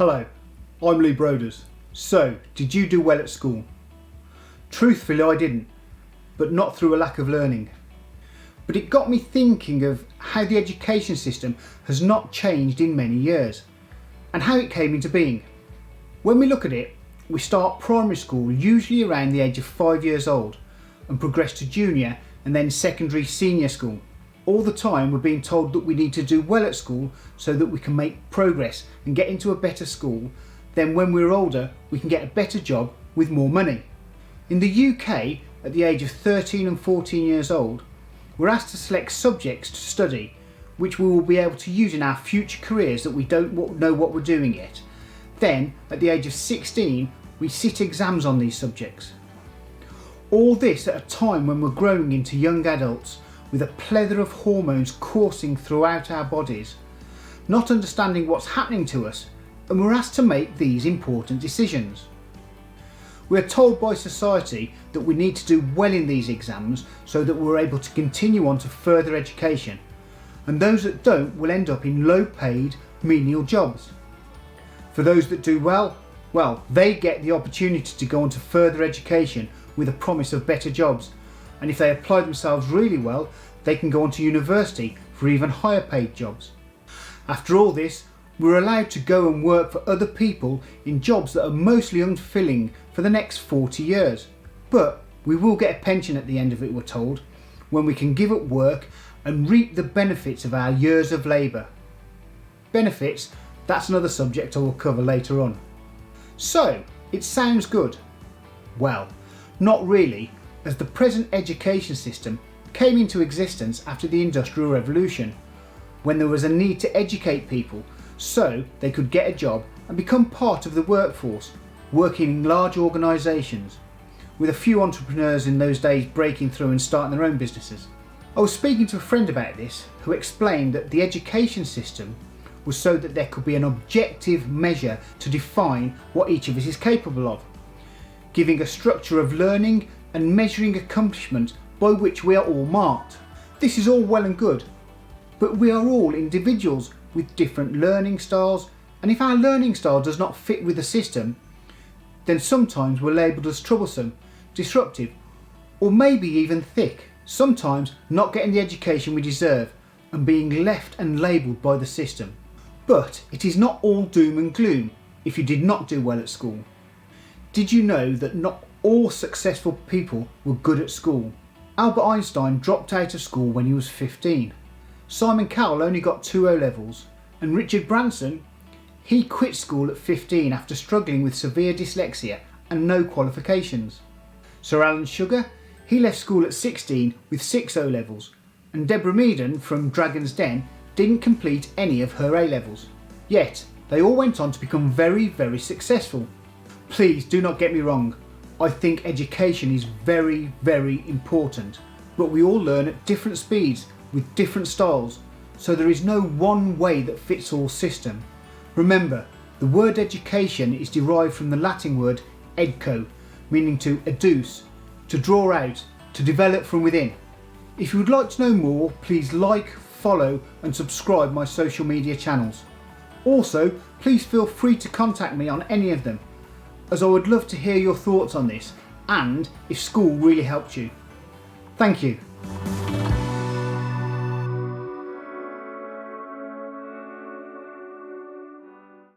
Hello, I'm Lee Broders. So, did you do well at school? Truthfully, I didn't, but not through a lack of learning. But it got me thinking of how the education system has not changed in many years, and how it came into being. When we look at it, we start primary school usually around the age of 5 years old and progress to junior and then secondary senior school. All the time we're being told that we need to do well at school so that we can make progress and get into a better school. Then when we're older we can get a better job with more money. In the UK, at the age of 13 and 14 years old, we're asked to select subjects to study which we will be able to use in our future careers that we don't know what we're doing yet. Then at the age of 16 we sit exams on these subjects. All this at a time when we're growing into young adults with a plethora of hormones coursing throughout our bodies, not understanding what's happening to us, and we're asked to make these important decisions. We're told by society that we need to do well in these exams so that we're able to continue on to further education, and those that don't will end up in low paid, menial jobs. For those that do well, they get the opportunity to go on to further education with a promise of better jobs, and if they apply themselves really well, they can go on to university for even higher paid jobs. After all this, we're allowed to go and work for other people in jobs that are mostly unfulfilling for the next 40 years. But we will get a pension at the end of it, we're told, when we can give up work and reap the benefits of our years of labour. Benefits, that's another subject I will cover later on. So, it sounds good. Well, not really, as the present education system came into existence after the Industrial Revolution, when there was a need to educate people so they could get a job and become part of the workforce, working in large organisations, with a few entrepreneurs in those days breaking through and starting their own businesses. I was speaking to a friend about this, who explained that the education system was so that there could be an objective measure to define what each of us is capable of, giving a structure of learning and measuring accomplishment by which we are all marked. This is all well and good, but we are all individuals with different learning styles, and if our learning style does not fit with the system, then sometimes we're labelled as troublesome, disruptive, or maybe even thick, sometimes not getting the education we deserve and being left and labelled by the system. But it is not all doom and gloom if you did not do well at school. Did you know that not all successful people were good at school? Albert Einstein dropped out of school when he was 15. Simon Cowell only got 2 O-levels, and Richard Branson, he quit school at 15 after struggling with severe dyslexia and no qualifications. Sir Alan Sugar, he left school at 16 with 6 O-levels, and Deborah Meaden from Dragon's Den didn't complete any of her A-levels. Yet, they all went on to become very, very successful. Please do not get me wrong, I think education is very, very important, but we all learn at different speeds with different styles, so there is no one way that fits all system. Remember, the word education is derived from the Latin word educo, meaning to educe, to draw out, to develop from within. If you would like to know more, please like, follow and subscribe my social media channels. Also, please feel free to contact me on any of them, as I would love to hear your thoughts on this and if school really helped you. Thank you.